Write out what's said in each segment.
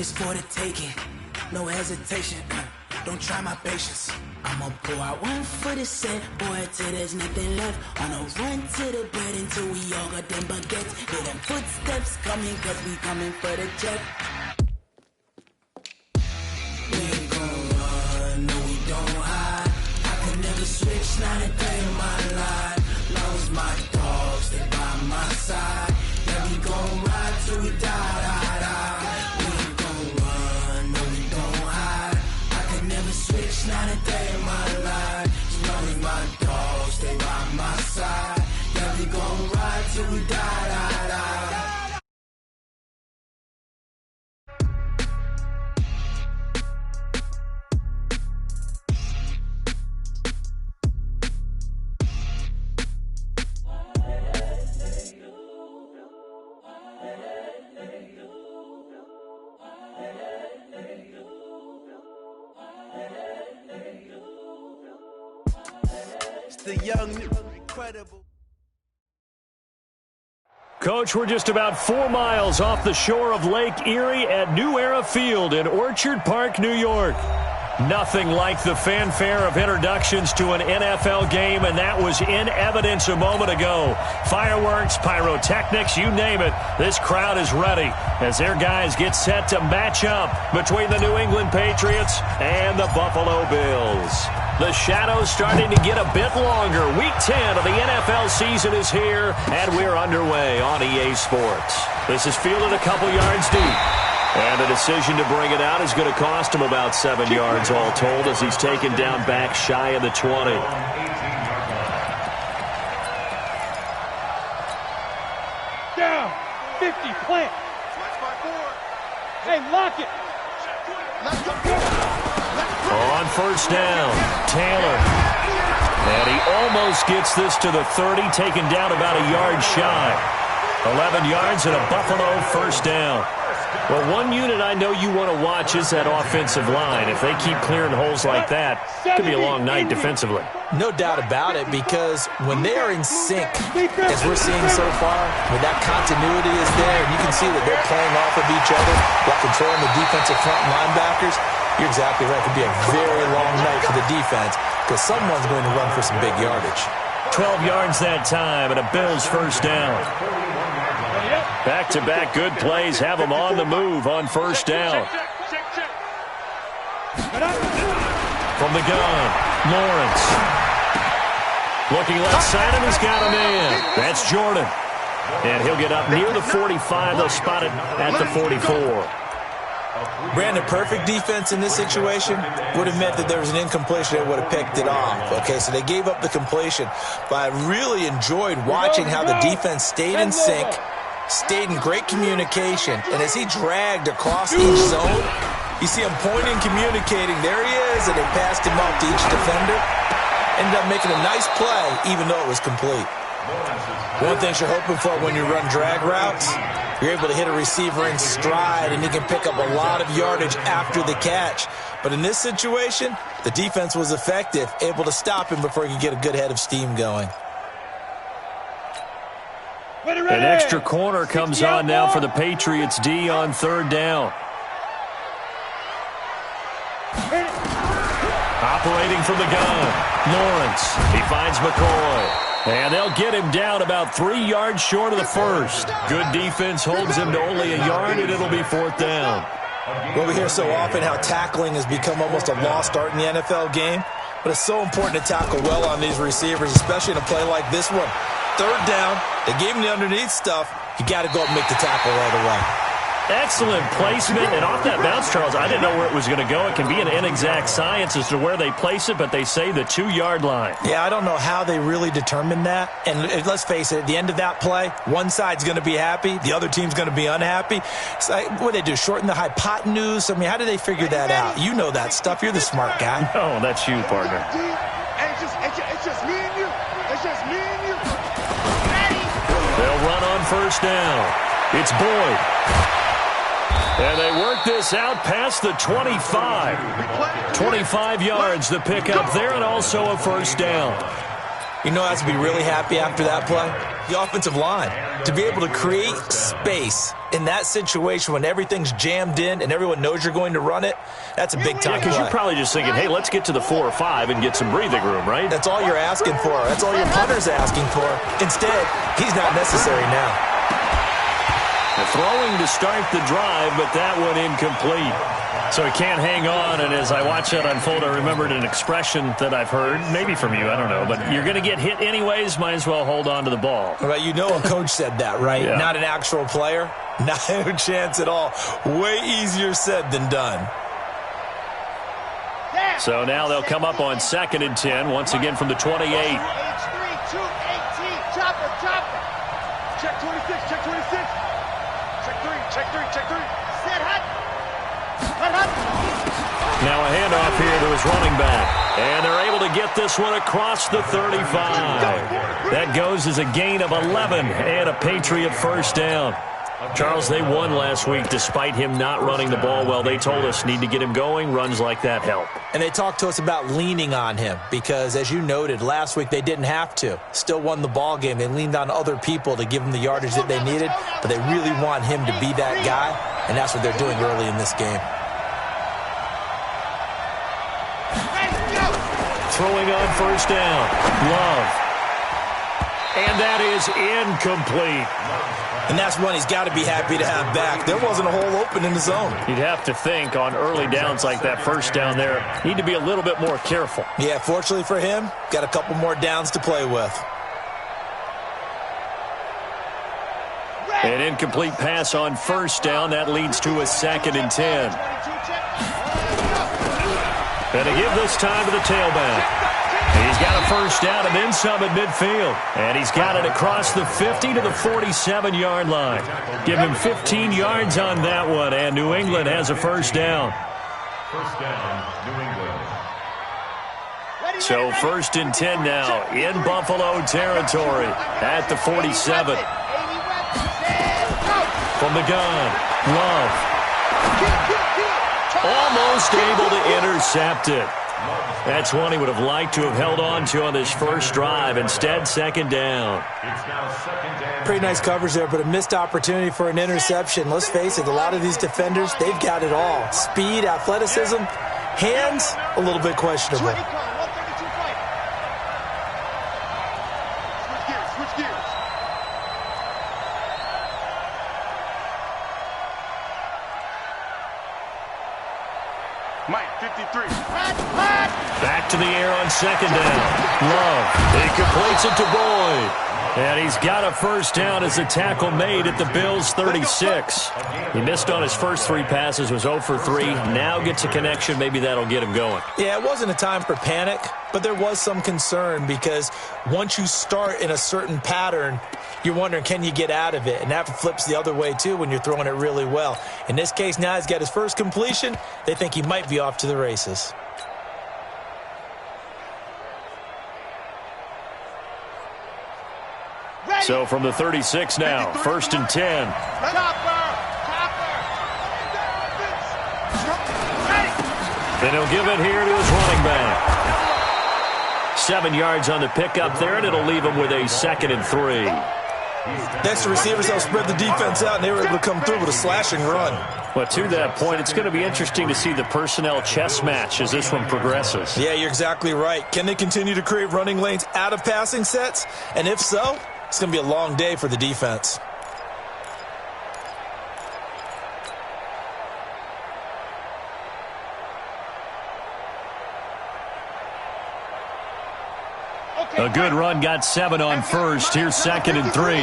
It's for the taking, no hesitation. Don't try my patience. I'ma pull out one for the set, boy, till there's nothing left. On a run to the bread until we all got them baguettes. Hear them footsteps coming, cause we coming for the check. We ain't gon' run, no we don't hide. I could never switch, not a day in my life. Lost my dogs, they by my side. Yeah, we gon' ride till we die, die, die. We ain't gon' run, no we don't hide. I could never switch, not a day in my life. As long as my dogs, they by my side. Yeah, we gon' ride till we die, die, die. The young, incredible. Coach, we're just about 4 miles off the shore of Lake Erie at New Era Field in Orchard Park, New York. Nothing like the fanfare of introductions to an NFL game, and that was in evidence a moment ago. Fireworks, pyrotechnics, you name it. This crowd is ready as their guys get set to match up between the New England Patriots and the Buffalo Bills. The shadow's starting to get a bit longer. Week 10 of the NFL season is here, and we're underway on EA Sports. This is fielded a couple yards deep. And the decision to bring it out is going to cost him about 7 yards all told as he's taken down back shy of the 20. Down, 50, plant. Hey, lock it. On first down, Taylor. And he almost gets this to the 30, taken down about a yard shy. 11 yards and a Buffalo first down. Well, one unit I know you want to watch is that offensive line. If they keep clearing holes like that, it could be a long night defensively. No doubt about it, because when they are in sync, as we're seeing so far, when that continuity is there, and you can see that they're playing off of each other while controlling the defensive front linebackers, you're exactly right. It could be a very long night for the defense because someone's going to run for some big yardage. 12 yards that time and a Bills first down. Back-to-back good plays have them on the move on first down. From the gun, Lawrence. Looking left side, and he's got a man. That's Jordan. And he'll get up near the 45. They'll spot it at the 44. Brandon, perfect defense in this situation would have meant that there was an incompletion that would have picked it off. Okay, so they gave up the completion. But I really enjoyed watching how the defense stayed in sync, stayed in great communication, and as he dragged across each zone, you see him pointing, communicating. There he is, and they passed him off to each defender. Ended up making a nice play, even though it was complete. One thing you're hoping for when you run drag routes, you're able to hit a receiver in stride, and he can pick up a lot of yardage after the catch. But in this situation, the defense was effective, able to stop him before he could get a good head of steam going. An extra corner comes on now for the Patriots D on third down. Operating from the gun, Lawrence. He finds McCoy. And they'll get him down about 3 yards short of the first. Good defense holds him to only a yard, and it'll be fourth down. Well, we hear so often how tackling has become almost a lost art in the NFL game. But it's so important to tackle well on these receivers, especially in a play like this one. Third down, they gave him the underneath stuff. You got to go up and make the tackle right away. Excellent placement, and off that bounce, Charles, I didn't know where it was going to go. It can be an inexact science as to where they place it, but they say the 2-yard line. Yeah, I don't know how they really determined that. And let's face it, at the end of that play, one side's going to be happy, the other team's going to be unhappy. It's like, what do they do, shorten the hypotenuse? I mean, how do they figure that out? You know that stuff. You're the smart guy. No, that's you, partner. It's just me and you. It's just me and you. They'll run on first down. It's Boyd. And they work this out past the 25. 25 yards the pickup there, and also a first down. You know, has to be really happy after that play? The offensive line. To be able to create space in that situation when everything's jammed in and everyone knows you're going to run it, that's a big-time play. Because you're probably just thinking, hey, let's get to the 4 or 5 and get some breathing room, right? That's all you're asking for. That's all your punter's asking for. Instead, he's not necessary now. Throwing to start the drive, but that one incomplete. So he can't hang on, and as I watch that unfold, I remembered an expression that I've heard, maybe from you, I don't know, but you're going to get hit anyways, might as well hold on to the ball. Right, you know a coach said that, right? Yeah. Not an actual player? Not a chance at all. Way easier said than done. So now they'll come up on 2nd and 10, once again from the 28. H3, 2, 18, chopper, chopper. Check 26, check 26. Check 3, check 3, check 3. Set hut. Hut, hut. Now a handoff here to his running back. And they're able to get this one across the 35. That goes as a gain of 11 and a Patriot first down. Charles, they won last week despite him not running the ball well. They told us need to get him going. Runs like that help. And they talked to us about leaning on him because, as you noted, last week they didn't have to. Still won the ball game. They leaned on other people to give them the yardage that they needed, but they really want him to be that guy, and that's what they're doing early in this game. Throwing on first down. Love. And that is incomplete. And that's one he's got to be happy to have back. There wasn't a hole open in the zone. You'd have to think on early downs like that first down there, need to be a little bit more careful. Yeah, fortunately for him, got a couple more downs to play with. An incomplete pass on first down. That leads to a 2nd and 10. And to give this time to the tailback. He's got a first down and then some at midfield. And he's got it across the 50 to the 47-yard line. Give him 15 yards on that one, and New England has a first down. First down, New England. So 1st and 10 now in Buffalo territory at the 47. From the gun, Love. Almost able to intercept it. That's one he would have liked to have held on to on this first drive. Instead, 2nd down. It's now 2nd down. Pretty nice coverage there, but a missed opportunity for an interception. Let's face it, a lot of these defenders, they've got it all. Speed, athleticism, hands, a little bit questionable. Switch gears, switch gears. Mike, 53. Back to the air on 2nd down. Love. He completes it to Boyd. And he's got a first down as a tackle made at the Bills' 36. He missed on his first 3 passes, was 0 for 3. Now gets a connection. Maybe that'll get him going. Yeah, it wasn't a time for panic, but there was some concern because once you start in a certain pattern, you're wondering, can you get out of it? And that flips the other way, too, when you're throwing it really well. In this case, now he's got his first completion. They think he might be off to the races. So from the 36 now, 1st and 10. And he'll give it here to his running back. 7 yards on the pickup there, and it'll leave him with a 2nd and 3. Next, the receivers helped spread the defense out, and they were able to come through with a slashing run. Well, to that point, it's going to be interesting to see the personnel chess match as this one progresses. Yeah, you're exactly right. Can they continue to create running lanes out of passing sets? And if so, it's going to be a long day for the defense. A good run, got 7 on first. Here's 2nd and 3.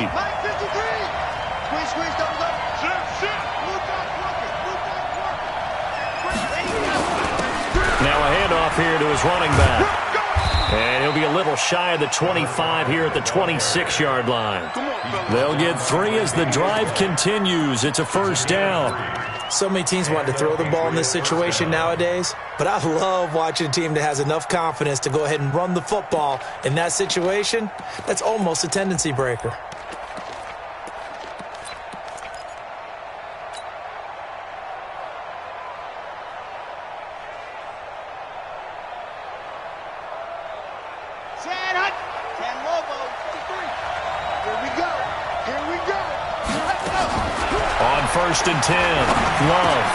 Now a handoff here to his running back. And he'll be a little shy of the 25 here at the 26-yard line. They'll get 3 as the drive continues. It's a first down. So many teams want to throw the ball in this situation nowadays, but I love watching a team that has enough confidence to go ahead and run the football in that situation. That's almost a tendency breaker. 1st and 10. Love.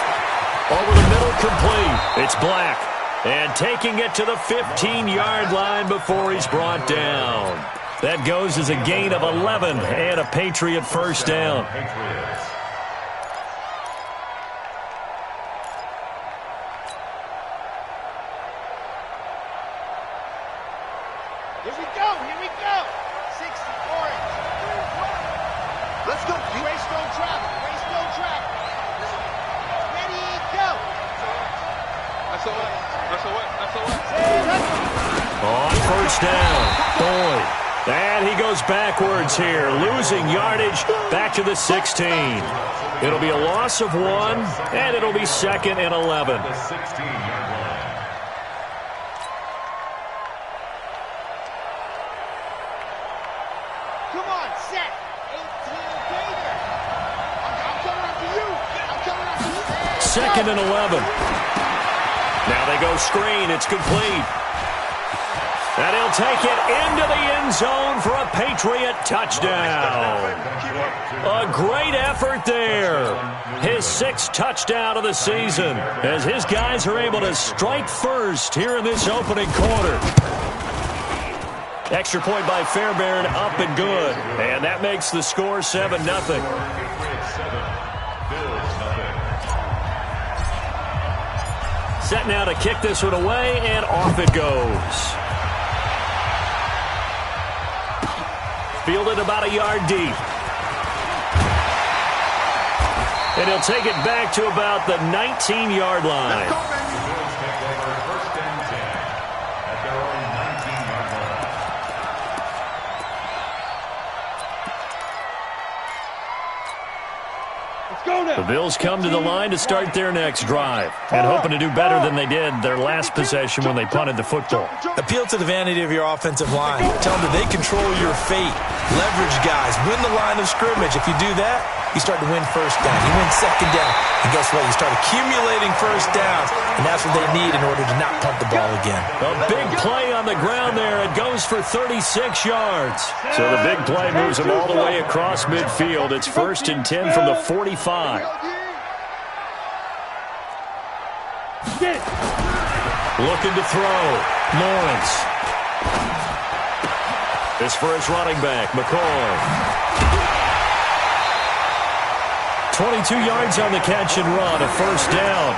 Over the middle, complete. It's Black. And taking it to the 15-yard line before he's brought down. That goes as a gain of 11 and a Patriot first down. Here we go, here we go. 60 orange. Let's go. Race don't travel, race don't travel. Ready, go. That's a what? That's a what? That's a what? On first down, Boyd. And he goes backwards here, losing yardage back to the 16. It'll be a loss of 1, and it'll be 2nd and 11. The 16-yard line. Come on, set. 18 Gator. I'm coming after you. I'm coming after you. 2nd and 11. Now they go screen. It's complete. And he'll take it into the end zone for a Patriot touchdown. A great effort there. His 6th touchdown of the season as his guys are able to strike first here in this opening quarter. Extra point by Fairbairn, up and good. And that makes the score 7-0. Set now to kick this one away, and off it goes. Fielded about a yard deep. And he'll take it back to about the 19-yard line. Bills take over 1st and 10 at their own 19-yard line. Let's go now. The Bills come to the line to start their next drive and hoping to do better than they did their last possession when they punted the football. Appeal to the vanity of your offensive line. Tell them that they control your fate. Leverage guys. Win the line of scrimmage. If you do that, you start to win first down. You win 2nd down. And guess what? You start accumulating first downs, and that's what they need in order to not punt the ball again. A big play on the ground there. It goes for 36 yards. So the big play moves them all the way across midfield. It's 1st and 10 from the 45. Looking to throw. Lawrence. This for his running back, McCoy. 22 yards on the catch and run, a first down.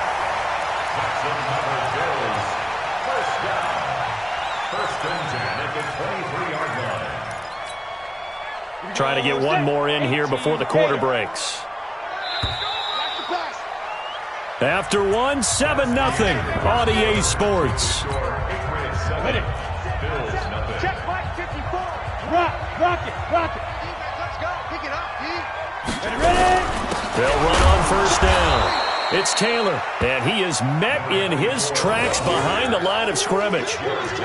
First and 10 at the 23-yard line. Trying to get one more in here before the quarter breaks. After one, 7-0 on EA Sports. Patriots 7, Bills nothing. Check Mike 54. Rock it. Let's go. Pick it up, D. Ready? They'll run on first down. It's Taylor, and he is met in his tracks behind the line of scrimmage.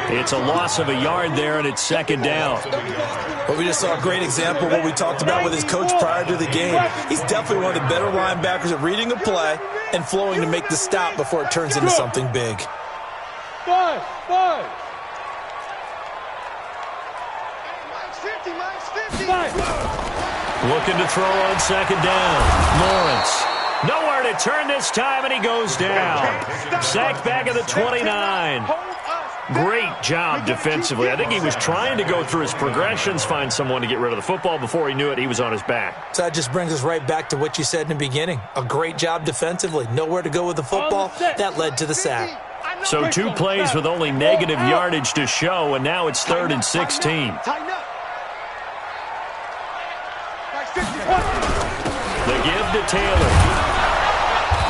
It's a loss of a yard there, and it's 2nd down. Well, we just saw a great example of what we talked about with his coach prior to the game. He's definitely one of the better linebackers at reading a play and flowing to make the stop before it turns into something big. Five. Mike's 50. Looking to throw on 2nd down. Lawrence. Nowhere to turn this time, and he goes down. Sacked back at the 29. Great job defensively. I think he was trying to go through his progressions, find someone to get rid of the football. Before he knew it, he was on his back. So that just brings us right back to what you said in the beginning. A great job defensively. Nowhere to go with the football. That led to the sack. So 2 plays with only negative yardage to show, and now it's 3rd and 16. The give to Taylor.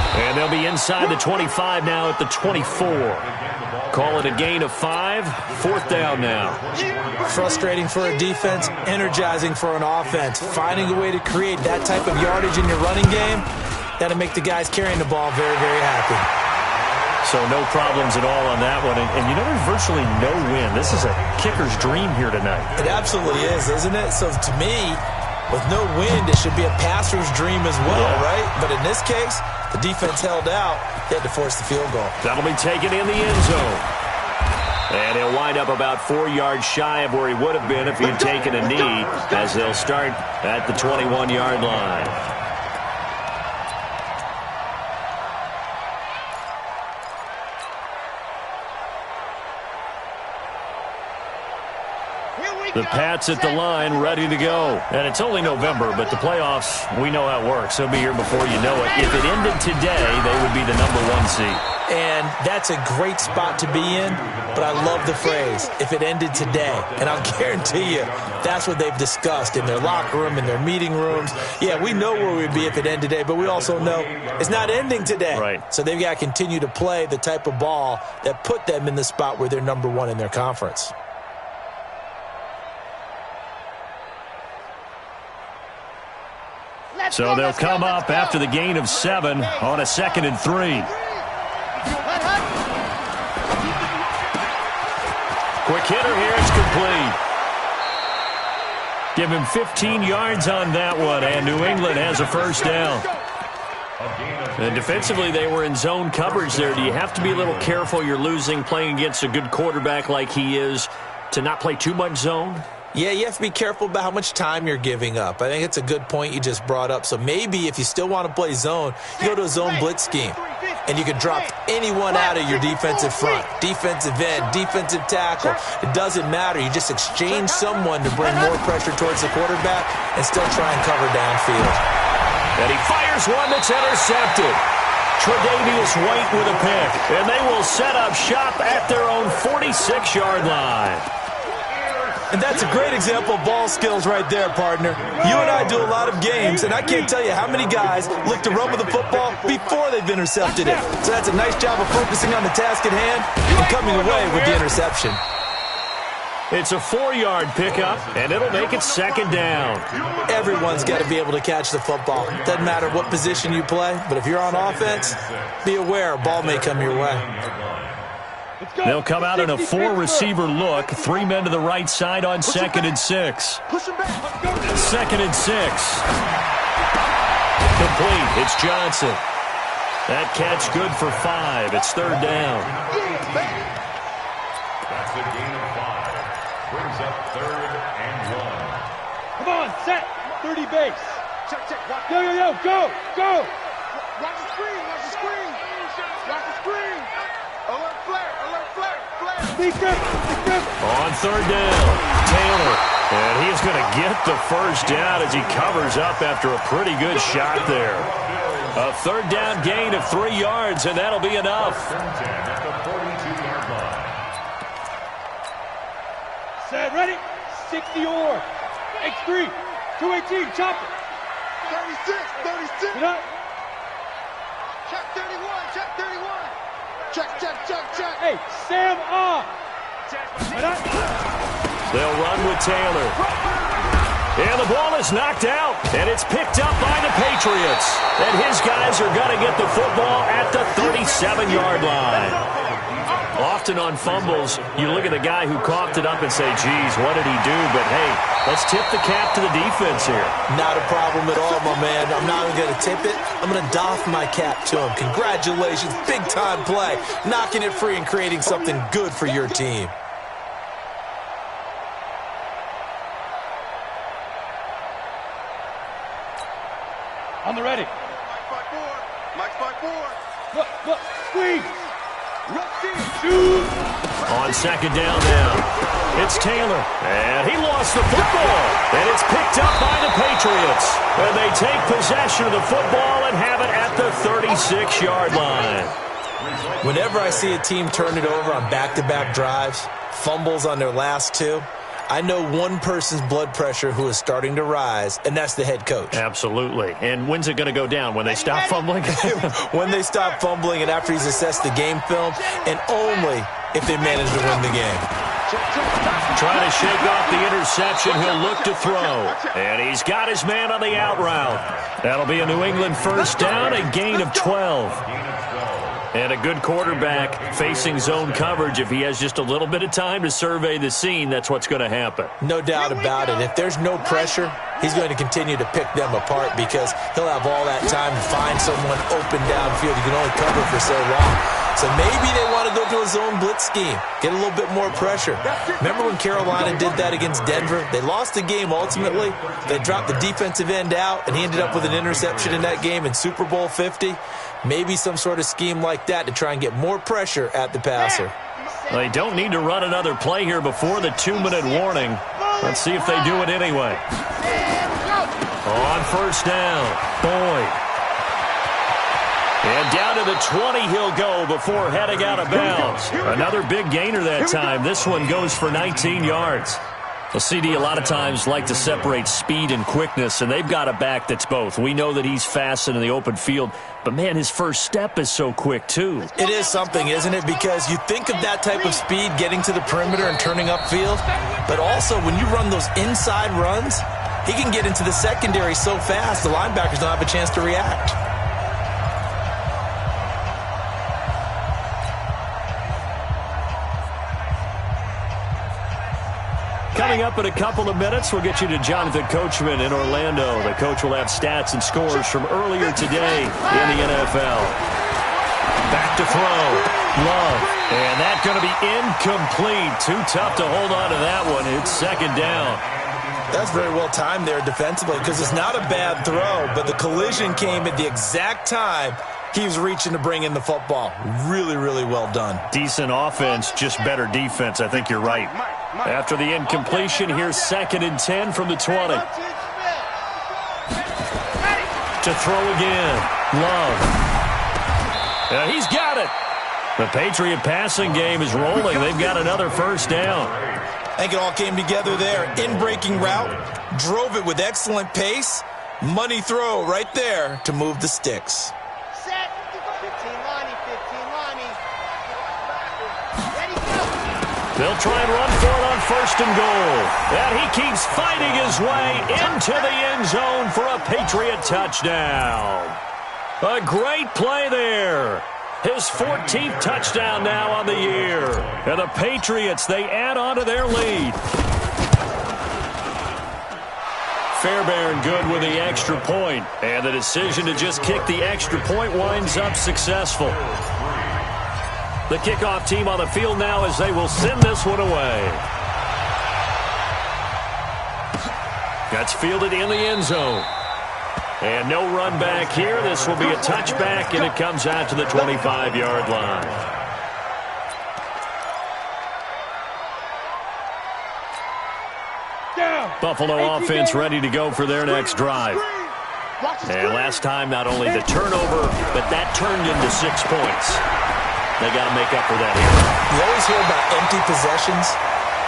And they'll be inside the 25 now at the 24. Call it a gain of 5. 4th down now. Frustrating for a defense, energizing for an offense. Finding a way to create that type of yardage in your running game, that'll make the guys carrying the ball very, very happy. So no problems at all on that one. And you know, there's virtually no win. This is a kicker's dream here tonight. It absolutely is, isn't it? So to me, with no wind, it should be a passer's dream as well, right? But in this case, the defense held out. They had to force the field goal. That'll be taken in the end zone. And he'll wind up about 4 yards shy of where he would have been if he had taken a knee, as they'll start at the 21-yard line. The Pats at the line, ready to go. And it's only November, but the playoffs, we know how it works. They'll be here before you know it. If it ended today, they would be the #1 seed. And that's a great spot to be in, but I love the phrase, if it ended today. And I'll guarantee you, that's what they've discussed in their locker room, in their meeting rooms. Yeah, we know where we'd be if it ended today, but we also know it's not ending today. Right. So they've got to continue to play the type of ball that put them in the spot where they're #1 in their conference. So they'll come up after the gain of 7 on a 2nd and 3. Quick hitter here, it's complete. Give him 15 yards on that one, and New England has a first down. And defensively, they were in zone coverage there. Do you have to be a little careful? You're losing, playing against a good quarterback like he is, to not play too much zone? Yeah, you have to be careful about how much time you're giving up. I think it's a good point you just brought up. So maybe if you still want to play zone, you go to a zone blitz scheme. And you can drop anyone out of your defensive front, defensive end, defensive tackle. It doesn't matter. You just exchange someone to bring more pressure towards the quarterback and still try and cover downfield. And he fires one that's intercepted. Tre'Davious White with a pick. And they will set up shop at their own 46-yard line. And that's a great example of ball skills right there, partner. You and I do a lot of games, and I can't tell you how many guys look to run with the football before they've intercepted it. So that's a nice job of focusing on the task at hand and coming away with the interception. It's a 4-yard pickup, and it'll make it 2nd down. Everyone's got to be able to catch the football. Doesn't matter what position you play, but if you're on offense, be aware a ball may come your way. They'll come out in a 4-receiver look. 3 men to the right side on 2nd and 6. 2nd and 6. Complete. It's Johnson. That catch good for 5. It's 3rd down. That's a gain of 5. Brings up 3rd and 1. Come on, set. 30 base. Check. Yo, go. Watch the screen. Watch the screen. Alert flare. On 3rd down, Taylor. And he's going to get the first down as he covers up after a pretty good shot there. A 3rd down gain of 3 yards, and that'll be enough. Set, ready? 60 or. X3. 218, chop it. 36. Get up. Check 31. Check. Hey, Sam off. They'll run with Taylor. And the ball is knocked out, and it's picked up by the Patriots. And his guys are going to get the football at the 37-yard line. Often on fumbles, you look at the guy who coughed it up and say, geez, what did he do? But, hey, let's tip the cap to the defense here. Not a problem at all, my man. I'm not even going to tip it. I'm going to doff my cap to him. Congratulations. Big-time play. Knocking it free and creating something good for your team. On the ready. Mike's by four. Look, squeeze. Shoot. On 2nd down now. It's Taylor. And he lost the football. And it's picked up by the Patriots. And they take possession of the football and have it at the 36-yard line. Whenever I see a team turn it over on back-to-back drives, fumbles on their last 2, I know one person's blood pressure who is starting to rise, and that's the head coach. Absolutely. And when's it going to go down? When they stop fumbling? When they stop fumbling and after he's assessed the game film, and only if they manage to win the game. Trying to shake off the interception. He'll look to throw. And he's got his man on the out route. That'll be a New England first down, a gain of 12. And a good quarterback facing zone coverage. If he has just a little bit of time to survey the scene, that's what's going to happen. No doubt about it. If there's no pressure, he's going to continue to pick them apart because he'll have all that time to find someone open downfield. He can only cover for so long. So maybe they want to go to a zone blitz scheme, get a little bit more pressure. Remember when Carolina did that against Denver? They lost the game ultimately. They dropped the defensive end out, and he ended up with an interception in that game in Super Bowl 50. Maybe some sort of scheme like that to try and get more pressure at the passer. They don't need to run another play here before the 2-minute warning. Let's see if they do it anyway. On first down, Boyd. And down to the 20 he'll go before heading out of bounds. Another big gainer that time. This one goes for 19 yards. Well, CD a lot of times like to separate speed and quickness, and they've got a back that's both. We know that he's fast in the open field, but, man, his first step is so quick, too. It is something, isn't it? Because you think of that type of speed getting to the perimeter and turning upfield, but also when you run those inside runs, he can get into the secondary so fast the linebackers don't have a chance to react. Coming up in a couple of minutes, we'll get you to Jonathan Coachman in Orlando. The coach will have stats and scores from earlier today in the NFL. Back to throw. Love. And that's going to be incomplete. Too tough to hold on to that one. It's second down. That's very well timed there defensively because it's not a bad throw, but the collision came at the exact time he was reaching to bring in the football. Really, really well done. Decent offense, just better defense. I think you're right. After the incompletion, here's 2nd and 10 from the 20. To throw again. Love. He's got it. The Patriot passing game is rolling. They've got another first down. I think it all came together there. In-breaking route, drove it with excellent pace. Money throw right there to move the sticks. Set. 15 Lonnie, 15 Lonnie. Ready, go. They'll try and run for it on 1st and goal. And he keeps fighting his way into the end zone for a Patriot touchdown. A great play there. His 14th touchdown now on the year. And the Patriots, they add on to their lead. Fairbairn good with the extra point. And the decision to just kick the extra point winds up successful. The kickoff team on the field now as they will send this one away. That's fielded in the end zone. And no run back here. This will be a touchback, and it comes out to the 25-yard line. Buffalo offense ready to go for their next drive. And last time, not only the turnover, but that turned into 6 points. They got to make up for that here. You always hear about empty possessions,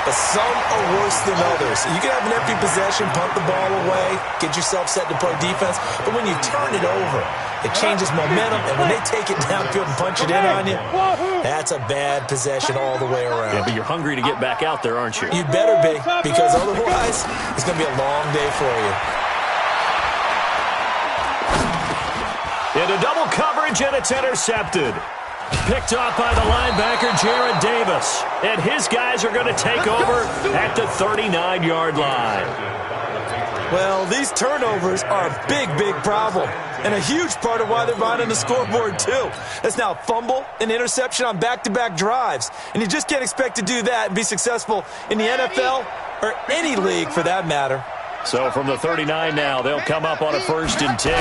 but some are worse than others. You can have an empty possession, punt the ball away, get yourself set to play defense, but when you turn it over, it changes momentum, and when they take it downfield and punch it in on you, that's a bad possession all the way around. Yeah, but you're hungry to get back out there, aren't you? You better be, because otherwise, it's going to be a long day for you. Into double coverage, and it's intercepted. Picked off by the linebacker, Jared Davis. And his guys are going to take over at the 39-yard line. Well, these turnovers are a big, big problem. And a huge part of why they're behind on the scoreboard, too. That's now a fumble and interception on back-to-back drives. And you just can't expect to do that and be successful in the NFL or any league for that matter. So from the 39 now, they'll come up on a 1st and 10.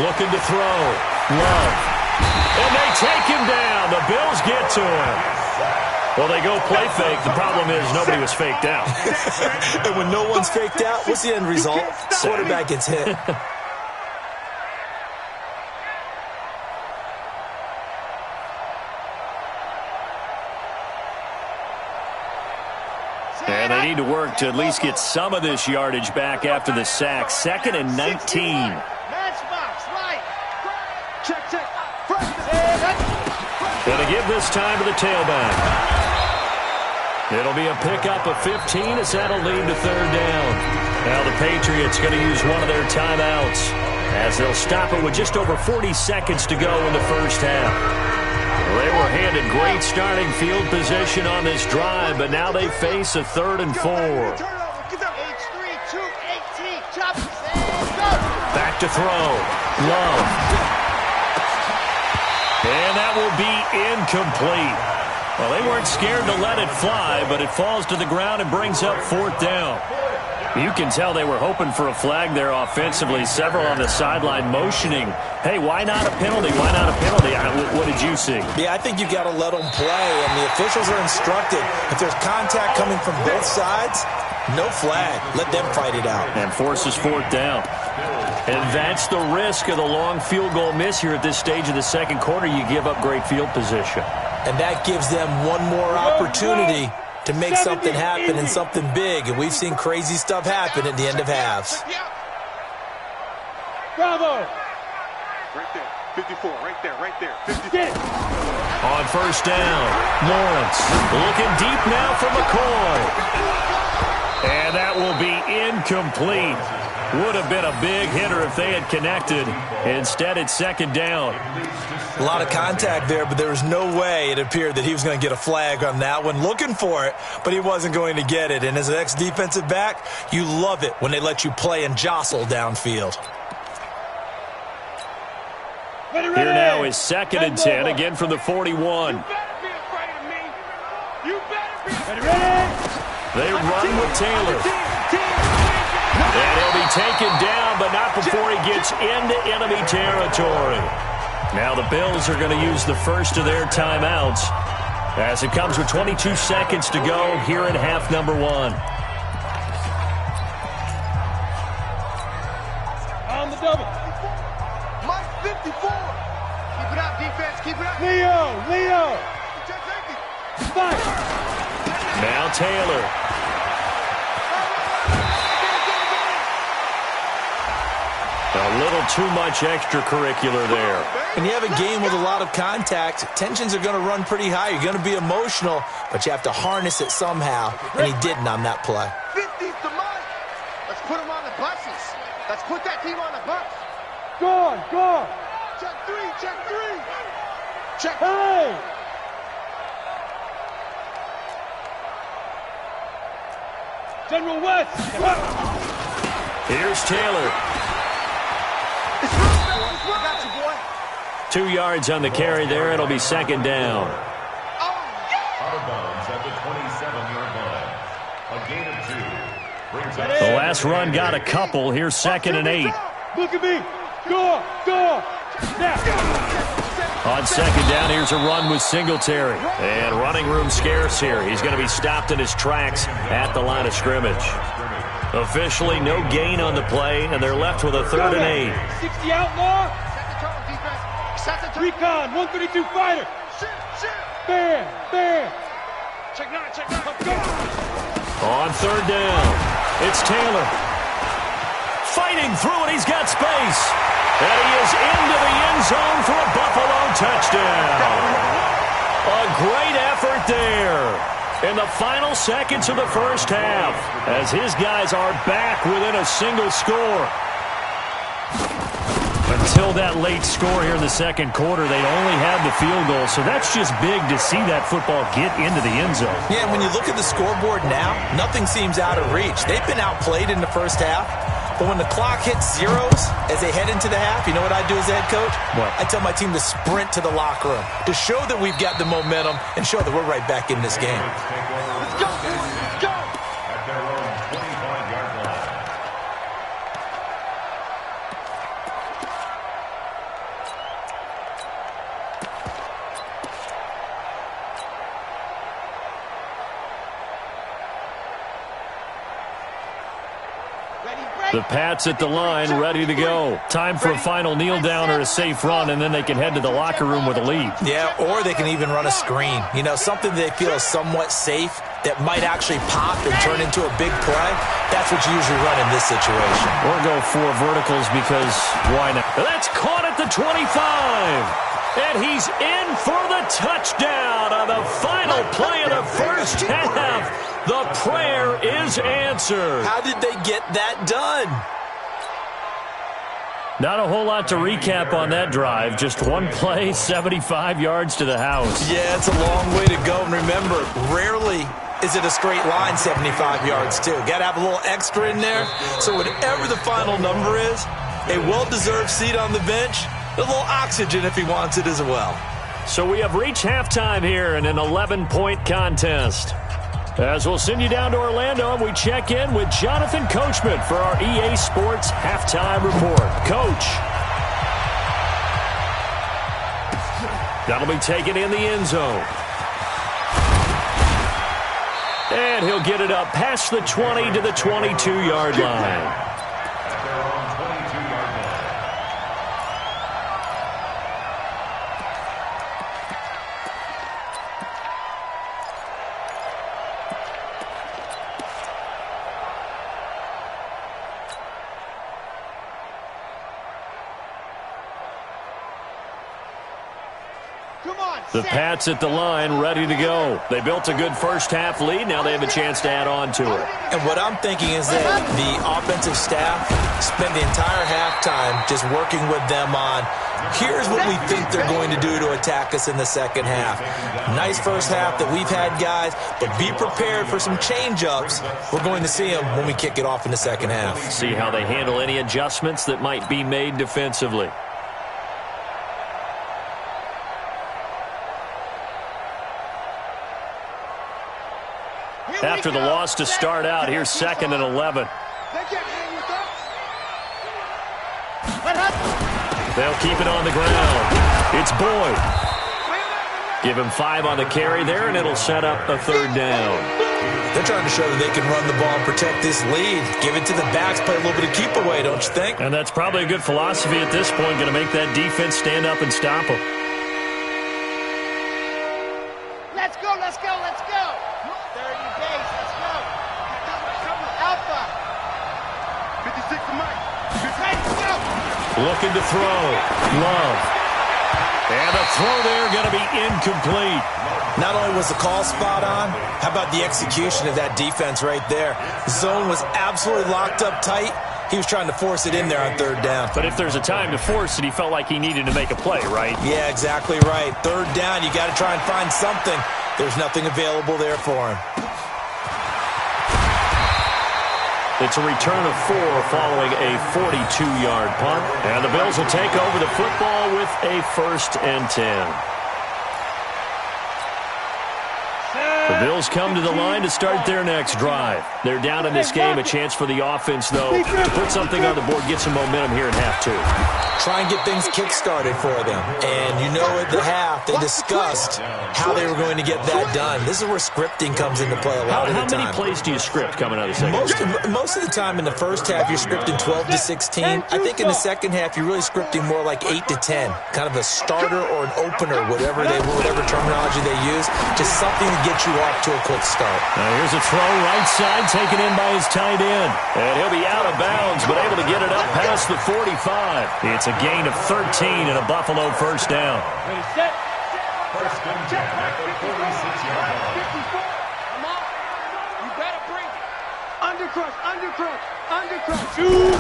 Looking to throw. Love. And they take him down. The Bills get to him. Well, they go play fake. The problem is nobody was faked out. And when no one's faked out, what's the end result? Quarterback gets hit. And they need to work to at least get some of this yardage back after the sack. 2nd and 19. Matchbox, right. Check. Going to give this time to the tailback. It'll be a pickup of 15 as that'll lead to 3rd down. Now the Patriots going to use one of their timeouts as they'll stop it with just over 40 seconds to go in the first half. Well, they were handed great starting field position on this drive, but now they face a 3rd and 4. Back to throw. Love. And that will be incomplete. Well, they weren't scared to let it fly, but it falls to the ground and brings up 4th down. You can tell they were hoping for a flag there offensively. Several on the sideline motioning, hey, why not a penalty? Why not a penalty? What did you see? Yeah, I think you've got to let them play, and the officials are instructed. If there's contact coming from both sides, no flag. Let them fight it out. And forces fourth down. And that's the risk of the long field goal miss here at this stage of the second quarter. You give up great field position. And that gives them one more opportunity to make something happen and something big. And we've seen crazy stuff happen at the end of halves. Bravo. Right there. 54. Right there. 54. On first down, Lawrence looking deep now for McCoy. And that will be incomplete. Would have been a big hitter if they had connected. Instead, it's second down. A lot of contact there, but there was no way it appeared that he was going to get a flag on that one. Looking for it, but he wasn't going to get it. And as an ex-defensive back, you love it when they let you play and jostle downfield. Here now is second and 10, again from the 41. You better be afraid of me. You better be. Ready? They run with Taylor. And he'll be taken down, but not before he gets into enemy territory. Now the Bills are going to use the first of their timeouts as it comes with 22 seconds to go here in half number one. On the double. Mike 54. Keep it up, defense. Keep it up. Leo. Fight. Now Taylor. A little too much extracurricular there. When you have a game with a lot of contact, tensions are going to run pretty high. You're going to be emotional, but you have to harness it somehow, and he didn't on that play. 50's to Mike. Let's put him on the buses. Let's put that team on the bus. Go. Check three. Check. Hey. General West. Here's Taylor. I got you, boy. 2 yards on the carry there. It'll be second down. Out of bounds at the 27-yard line. A gain of 2. Brings up The last run got a couple. Here's second and 8. Look at me. Go. Now. On second down, here's a run with Singletary. And running room scarce here. He's going to be stopped in his tracks at the line of scrimmage. Officially no gain on the play, and they're left with a third and 8. 60 outlaw. Set the tone, defense. Set the tone. Recon. 132 fighter. Shit. Bam. Check nine. Go. On third down, it's Taylor. Fighting through it, he's got space. And he is into the end zone for a Buffalo touchdown. A great effort there in the final seconds of the first half as his guys are back within a single score. Until that late score here in the second quarter, they only had the field goal, so that's just big to see that football get into the end zone. Yeah, when you look at the scoreboard now, nothing seems out of reach. They've been outplayed in the first half, but when the clock hits zeros as they head into the half, you know what I do as a head coach? What? I tell my team to sprint to the locker room to show that we've got the momentum and show that we're right back in this game. Let's go, boys. Let's go. at their own 25-yard line. The Pats at the line, ready to go. Time for a final kneel down or a safe run, and then they can head to the locker room with a lead. Yeah, or they can even run a screen. You know, something they feel is somewhat safe that might actually pop and turn into a big play. That's what you usually run in this situation. Or go for verticals because why not? That's caught at the 25. And he's in for the touchdown on the final play of the first half. The prayer is answered. How did they get that done? Not a whole lot to recap on that drive. Just one play, 75 yards to the house. Yeah, it's a long way to go. And remember, rarely is it a straight line 75 yards, too. Got to have a little extra in there. So whatever the final number is, a well-deserved seat on the bench, a little oxygen if he wants it as well. So we have reached halftime here in an 11-point contest. As we'll send you down to Orlando, and we check in with Jonathan Coachman for our EA Sports Halftime Report. Coach. That'll be taken in the end zone. And he'll get it up past the 20 to the 22-yard line. The Pats at the line, ready to go. They built a good first-half lead. Now they have a chance to add on to it. And what I'm thinking is that the offensive staff spent the entire halftime just working with them on, here's what we think they're going to do to attack us in the second half. Nice first half that we've had, guys, but be prepared for some change-ups. We're going to see them when we kick it off in the second half. See how they handle any adjustments that might be made defensively. After the loss to start out, here's 2nd and 11. They'll keep it on the ground. It's Boyd. Give him 5 on the carry there, and it'll set up a 3rd down. They're trying to show that they can run the ball and protect this lead. Give it to the backs, play a little bit of keep away, don't you think? And that's probably a good philosophy at this point, going to make that defense stand up and stop them. Let's go, let's go, let's go. 30 days, let's go. Alpha. 56 to Mike. Let's go. Looking to throw. Love. And a throw there going to be incomplete. Not only was the call spot on, how about the execution of that defense right there? The zone was absolutely locked up tight. He was trying to force it in there on 3rd down. But if there's a time to force it, he felt like he needed to make a play, right? Yeah, exactly right. 3rd down, you got to try and find something. There's nothing available there for him. It's a return of 4 following a 42-yard punt. And the Bills will take over the football with a 1st and 10. The Bills come to the line to start their next drive. They're down in this game. A chance for the offense, though, to put something on the board, get some momentum here in half 2. Try and get things kick-started for them. And you know at the half, they discussed how they were going to get that done. This is where scripting comes into play a lot of the time. How many plays do you script coming out of the second? Most of the time in the first half, you're scripting 12 to 16. I think in the second half, you're really scripting more like 8 to 10. Kind of a starter or an opener, whatever terminology they use. Just something to get you off to a quick start. Now here's a throw right side, taken in by his tight end. And he'll be out of bounds, but able to get it up past the 45. It's a gain of 13 and a Buffalo 1st down. Ready, set. 1st and 10 at the 46-yard line. Come on. You better bring it. Undercrush, undercrush, undercrush. Shoot.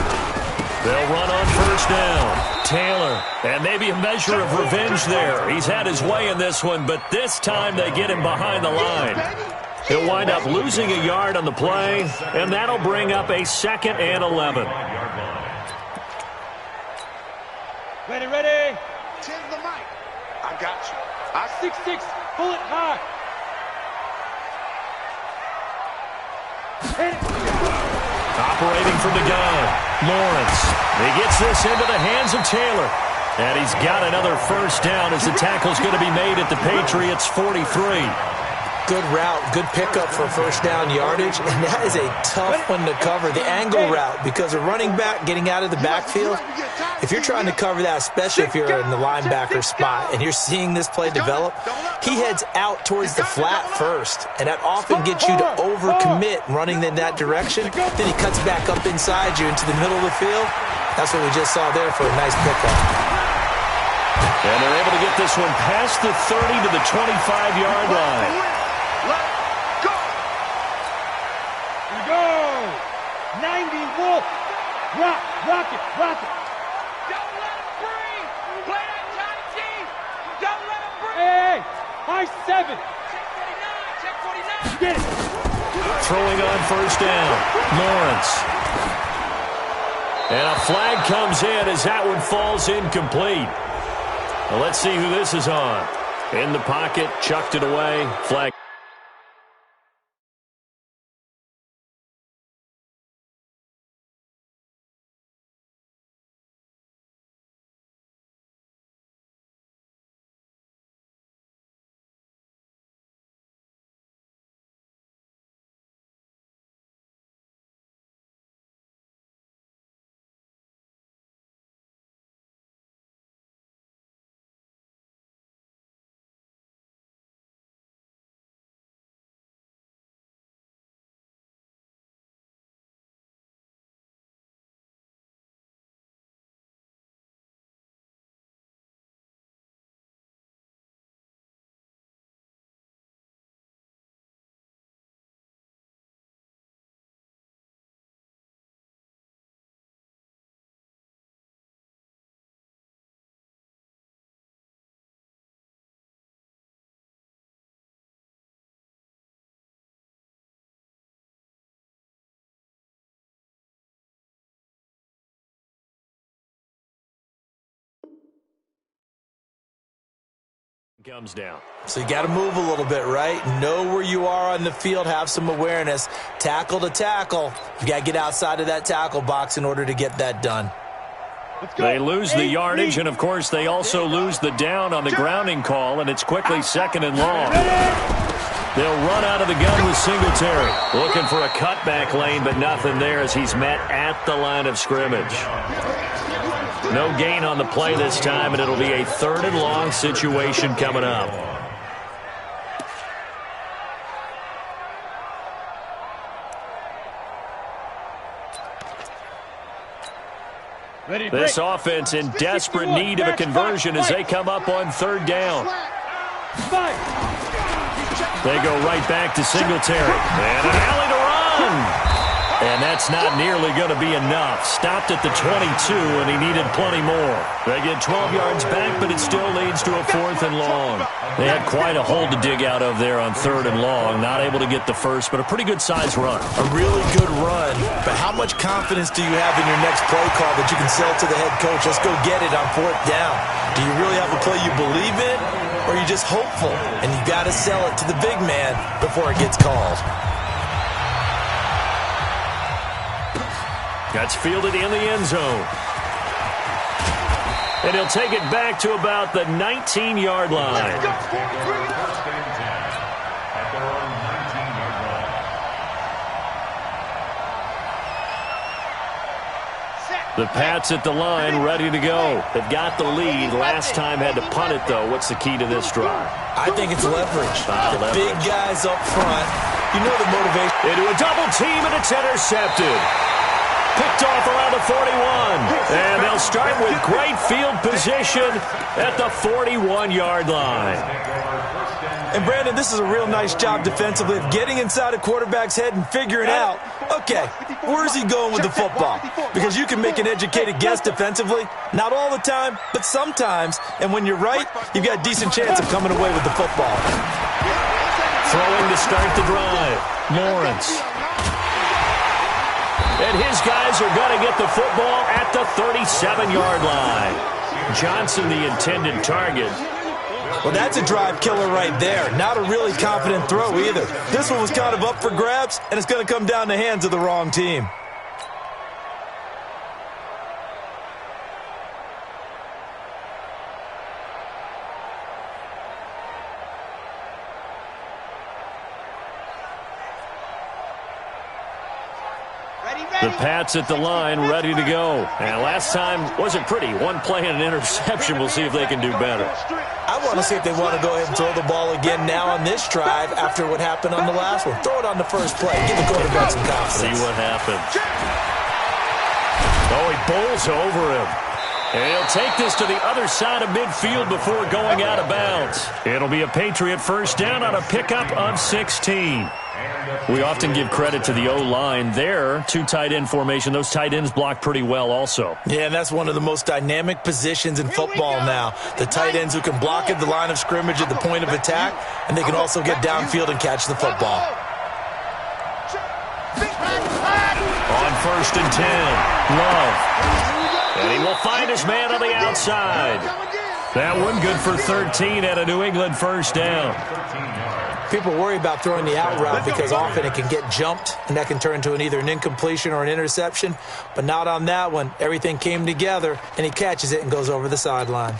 They'll run on 1st down. Taylor, and maybe a measure of revenge there. He's had his way in this one, but this time they get him behind the line. He'll wind up losing a yard on the play, and that'll bring up a 2nd and 11. Ready, ready. 10 to the mic. I got you. 6-6. Pull it high. Hit it. Operating from the gun, Lawrence. He gets this into the hands of Taylor. And he's got another 1st down as the tackle's going to be made at the Patriots' 43. Good route, good pickup for 1st down yardage, and that is a tough one to cover, the angle route, because a running back getting out of the backfield, if you're trying to cover that, especially if you're in the linebacker spot and you're seeing this play develop, he heads out towards the flat first, and that often gets you to overcommit running in that direction. Then he cuts back up inside you into the middle of the field. That's what we just saw there for a nice pickup. And they're able to get this one past the 30 to the 25-yard line. Let's go. Here we go. 90 Wolf. Rock, rock it, rock it. Don't let him breathe. Play that Johnny G. Don't let him breathe. Hey, high 7. Check 49. Get it. Throwing on 1st down, Lawrence. And a flag comes in as that one falls incomplete. Well, let's see who this is on. In the pocket, chucked it away, flag. Comes down. So you got to move a little bit, right? Know where you are on the field, have some awareness. Tackle to tackle. You got to get outside of that tackle box in order to get that done. They lose the yardage, and, of course, they also lose the down on the grounding call, and it's quickly second and long. They'll run out of the gun with Singletary. Looking for a cutback lane, but nothing there as he's met at the line of scrimmage. No gain on the play this time, and it'll be a third and long situation coming up. This offense in desperate need of a conversion as they come up on third down. They go right back to Singletary. And an alley to run. And that's not nearly going to be enough. Stopped at the 22, and he needed plenty more. They get 12 yards back, but it still leads to a fourth and long. They had quite a hole to dig out of there on third and long. Not able to get the first, but a pretty good-sized run. A really good run, but how much confidence do you have in your next play call that you can sell to the head coach? Let's go get it on fourth down. Do you really have a play you believe in, or are you just hopeful? And you got to sell it to the big man before it gets called. That's fielded in the end zone. And he'll take it back to about the 19-yard line. First and 10 at their own 19-yard line. The Pats at the line, ready to go. They've got the lead. Last time had to punt it, though. What's the key to this drive? I think it's leverage. The big guys up front, you know the motivation. Into a double team, and it's intercepted. Picked off around the 41. And they'll start with great field position at the 41-yard line. And, Brandon, this is a real nice job defensively of getting inside a quarterback's head and figuring out, okay, where is he going with the football? Because you can make an educated guess defensively. Not all the time, but sometimes. And when you're right, you've got a decent chance of coming away with the football. Throwing to start the drive. Lawrence. And his guys are going to get the football at the 37-yard line. Johnson, the intended target. Well, that's a drive killer right there. Not a really confident throw either. This one was kind of up for grabs, and it's going to come down the hands of the wrong team. The Pats at the line, ready to go. And last time wasn't pretty. One play and an interception. We'll see if they can do better. I want to see if they want to go ahead and throw the ball again now on this drive after what happened on the last one. Throw it on the first play. Give the quarterback some confidence. See what happens. Oh, he bowls over him. And he'll take this to the other side of midfield before going out of bounds. It'll be a Patriot first down on a pickup of 16. We often give credit to the O-line there. Two tight end formation. Those tight ends block pretty well also. Yeah, and that's one of the most dynamic positions in football now. The tight ends who can block at the line of scrimmage at the point of attack, and they can also get downfield and catch the football. On first and 10, Love. And he will find his man on the outside. That one good for 13 at a New England first down. People worry about throwing the out route because often it can get jumped, and that can turn into either an incompletion or an interception. But not on that one. Everything came together, and he catches it and goes over the sideline.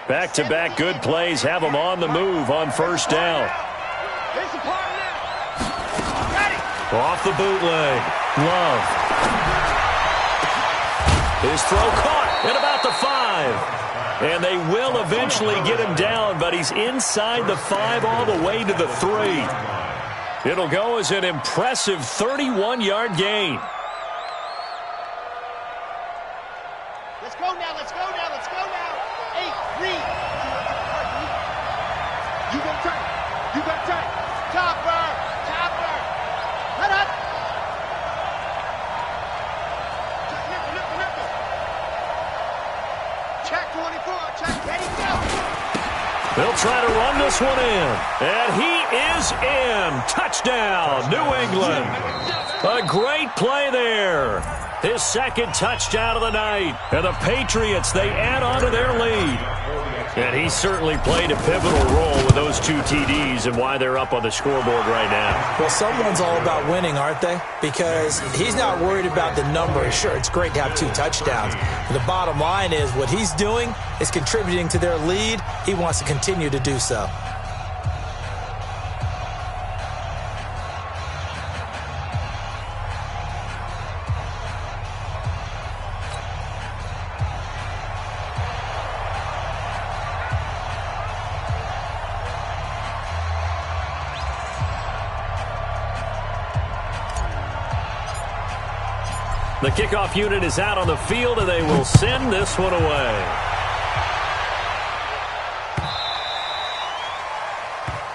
Back-to-back good plays have them on the move on first down. Off the bootleg. Love. His throw caught at about the 5. And they will eventually get him down, but he's inside the 5 all the way to the 3. It'll go as an impressive 31-yard gain. Let's go now, let's go now, let's go now. 8, read. You go tight. You got tight. Topper. Hut, hut. Check 24. Check. Ready, go. They'll try to run this one in. And he is in. Touchdown, New England. A great play there. His second touchdown of the night. And the Patriots, they add on to their lead. And he certainly played a pivotal role with those 2 TDs and why they're up on the scoreboard right now. Well, someone's all about winning, aren't they? Because he's not worried about the number. Sure, it's great to have 2 touchdowns. But the bottom line is what he's doing is contributing to their lead. He wants to continue to do so. The kickoff unit is out on the field, and they will send this one away.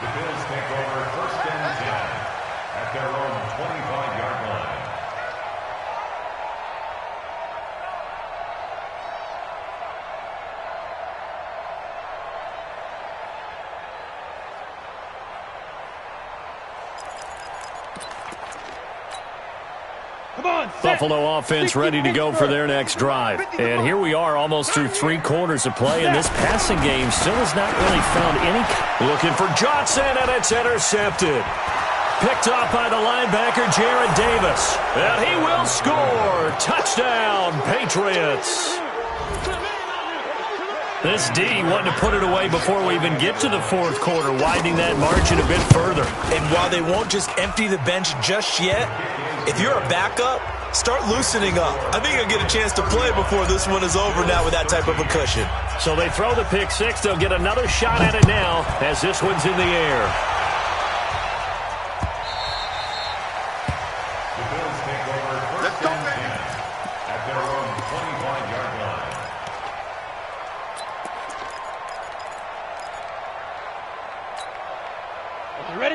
The Bills take over 1st and 10 at their own 25-yard line. Buffalo offense ready to go for their next drive. And here we are almost through 3 quarters of play, and this passing game still has not really found any. Looking for Johnson, and it's intercepted. Picked off by the linebacker, Jared Davis. And he will score. Touchdown, Patriots. This D wanting to put it away before we even get to the 4th quarter, widening that margin a bit further. And while they won't just empty the bench just yet, if you're a backup, start loosening up. I think you'll get a chance to play before this one is over now with that type of a cushion. So they throw the pick 6. They'll get another shot at it now as this one's in the air. The Bills take over 1st and 10 at their own 25-yard line.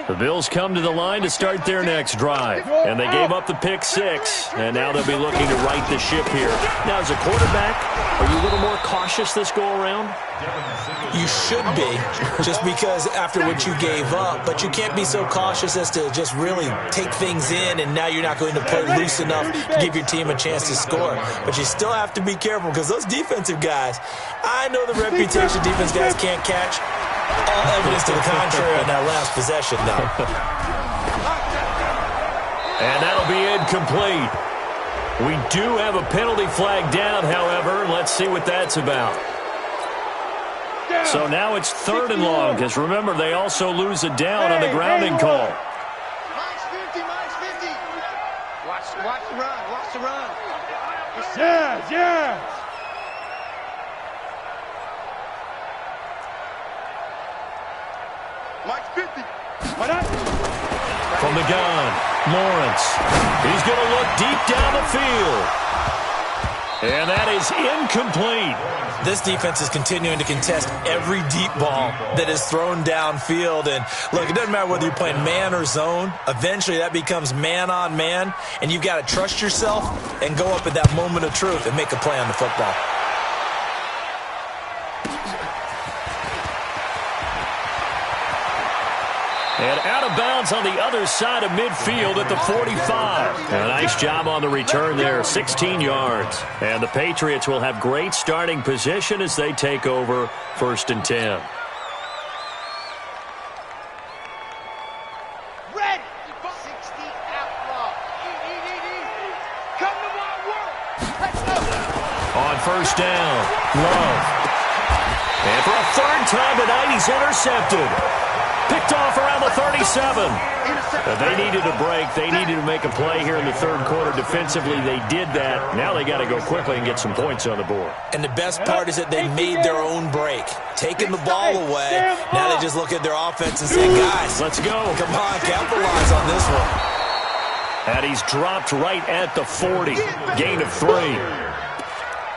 The Bills come to the line to start their next drive. And they gave up the pick 6, and now they'll be looking to right the ship here. Now, as a quarterback, are you a little more cautious this go-around? You should be, just because after what you gave up, but you can't be so cautious as to just really take things in, and now you're not going to play loose enough to give your team a chance to score. But you still have to be careful, because those defensive guys, I know the reputation defense guys can't catch. All evidence to the contrary on that last possession, though. And that'll be incomplete. We do have a penalty flag down, however. Let's see what that's about. So now it's 3rd and long, because remember, they also lose a down on the grounding call. Minus 50, minus 50. Watch the run, watch the run. Yes. Minus 50. From the gun, Lawrence. He's going to look deep down the field. And that is incomplete. This defense is continuing to contest every deep ball that is thrown downfield. And look, it doesn't matter whether you're playing man or zone. Eventually that becomes man on man. And you've got to trust yourself and go up at that moment of truth and make a play on the football. And out of bounds on the other side of midfield at the 45. A nice job on the return there, 16 yards. And the Patriots will have great starting position as they take over 1st and 10. Red, 60 outlaw. Come to my world. Let's go. On 1st down, Love. And for a 3rd time tonight, he's intercepted. Picked off around the 37. They needed a break. They needed to make a play here in the 3rd quarter. Defensively, they did that. Now they got to go quickly and get some points on the board. And the best part is that they made their own break. Taking the ball away. Now they just look at their offense and say, guys, let's go. Come on, capitalize on this one. And he's dropped right at the 40. Gain of 3.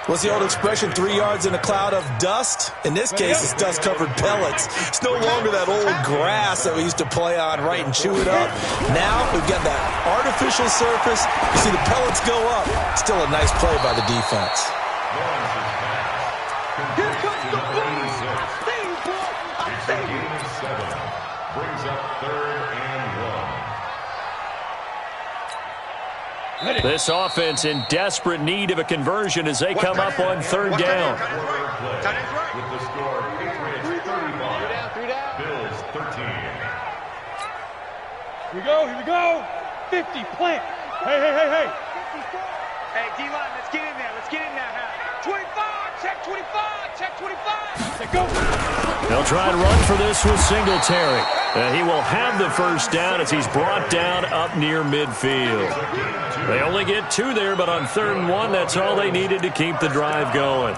What's the old expression, 3 yards in a cloud of dust? In this case, it's dust-covered pellets. It's no longer that old grass that we used to play on, right, and chew it up. Now we've got that artificial surface. You see the pellets go up. Still a nice play by the defense. Here comes the ball. It's a gain of 7. Brings up 3rd and 1. This offense in desperate need of a conversion as they come up on 3rd down. With the score, Patriots 35. Bills 13. Here we go. 50, plant. Hey. Hey, D-line, let's get in there. Let's get in there. 25, check 25, check 25. Say go. They'll try and run for this with Singletary. He will have the first down as he's brought down up near midfield. They only get 2 there, but on 3rd and 1, that's all they needed to keep the drive going.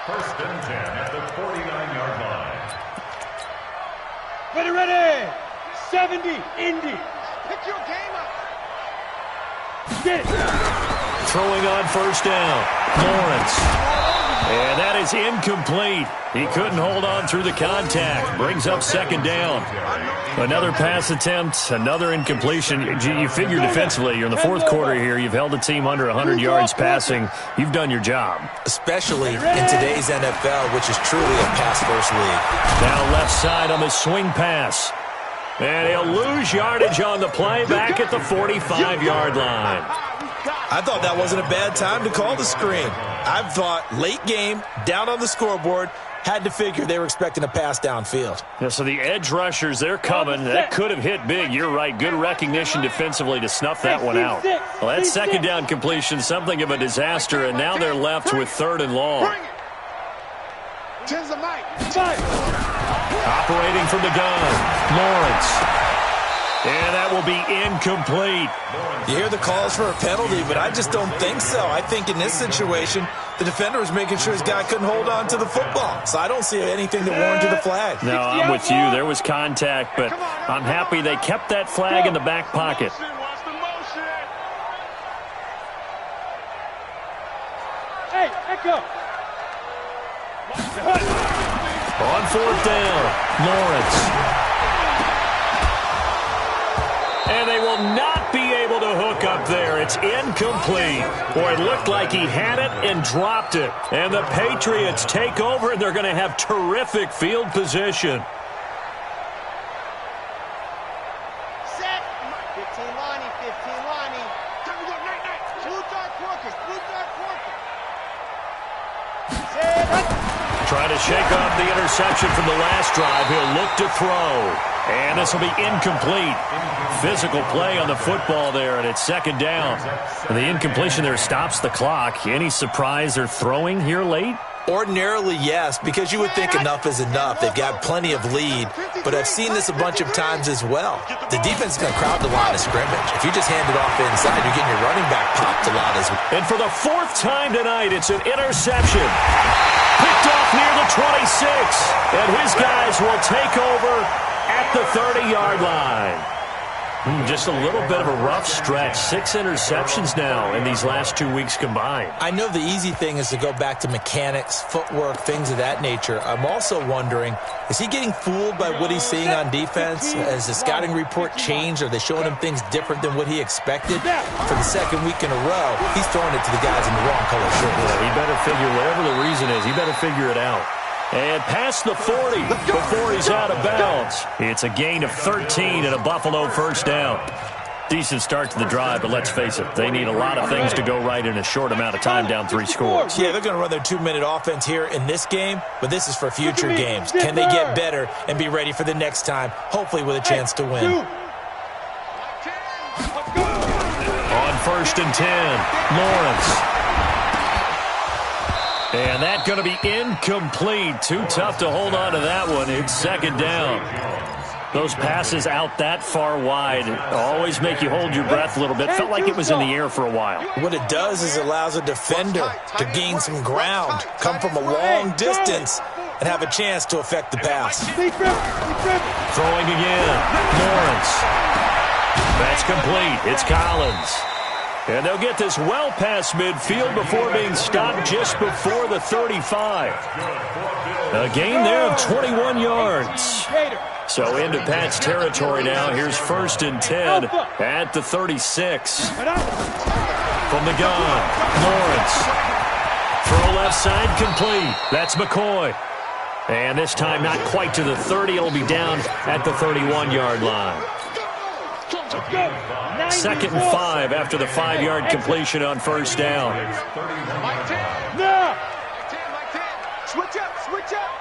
1st and 10 at the 49-yard line. Ready. 70, Indy. Pick your game up. Get it. Throwing on 1st down, Lawrence. And that is incomplete. He couldn't hold on through the contact. Brings up 2nd down. Another pass attempt, another incompletion. You figure defensively, you're in the 4th quarter here. You've held a team under 100 yards passing. You've done your job. Especially in today's NFL, which is truly a pass-first league. Now left side on the swing pass. And he'll lose yardage on the play back at the 45-yard line. I thought that wasn't a bad time to call the screen. I thought late game, down on the scoreboard, had to figure they were expecting a pass downfield. Yeah, so the edge rushers, they're coming. That could have hit big. You're right. Good recognition defensively to snuff that one out. Well, that 2nd down completion, something of a disaster, and now they're left with 3rd and long. Operating from the gun, Lawrence. And that will be incomplete. You hear the calls for a penalty, but I just don't think so. I think in this situation, the defender was making sure his guy couldn't hold on to the football. So I don't see anything that warranted a flag. No, I'm with you. There was contact, but I'm happy they kept that flag in the back pocket. Hey, Echo. On 4th down, Lawrence. And they will not be able to hook up there. It's incomplete. Boy, it looked like he had it and dropped it. And the Patriots take over, and they're going to have terrific field position. Set. 15 Lonnie. Time to go, night. Blue dark workers. Set. Trying to shake off the interception from the last drive. He'll look to throw. And this will be incomplete. Physical play on the football there, and it's 2nd down. And the incompletion there stops the clock. Any surprise they're throwing here late? Ordinarily, yes, because you would think enough is enough. They've got plenty of lead, but I've seen this a bunch of times as well. The defense is going to crowd the line of scrimmage. If you just hand it off inside, you're getting your running back popped a lot as well. And for the 4th time tonight, it's an interception. Picked off near the 26, and his guys will take over at the 30-yard line. Just a little bit of a rough stretch. 6 interceptions now in these last 2 weeks combined. I know the easy thing is to go back to mechanics, footwork, things of that nature. I'm also wondering, is he getting fooled by what he's seeing on defense? Has the scouting report changed? Are they showing him things different than what he expected? For the 2nd week in a row, he's throwing it to the guys in the wrong color shirts. Yeah, he better figure, whatever the reason is, he better figure it out. And past the 40 before he's out of bounds. It's a gain of 13 and a Buffalo 1st down. Decent start to the drive, but let's face it, they need a lot of things to go right in a short amount of time down 3 scores. Yeah, they're going to run their 2-minute offense here in this game, but this is for future games. Can they get better and be ready for the next time, hopefully with a chance to win? On 1st and 10, Lawrence. And that's going to be incomplete. Too tough to hold on to that one. It's 2nd down. Those passes out that far wide always make you hold your breath a little bit. Felt like it was in the air for a while. What it does is it allows a defender to gain some ground, come from a long distance, and have a chance to affect the pass. Throwing again. Lawrence. That's complete. It's Collins. And they'll get this well past midfield before being stopped just before the 35. A gain there of 21 yards. So into Pat's territory now. Here's 1st and 10 at the 36. From the gun, Lawrence. Throw left side complete. That's McCoy. And this time not quite to the 30. It'll be down at the 31-yard line. 2nd and 5 after the 5-yard completion on first down. No! Switch up, switch up.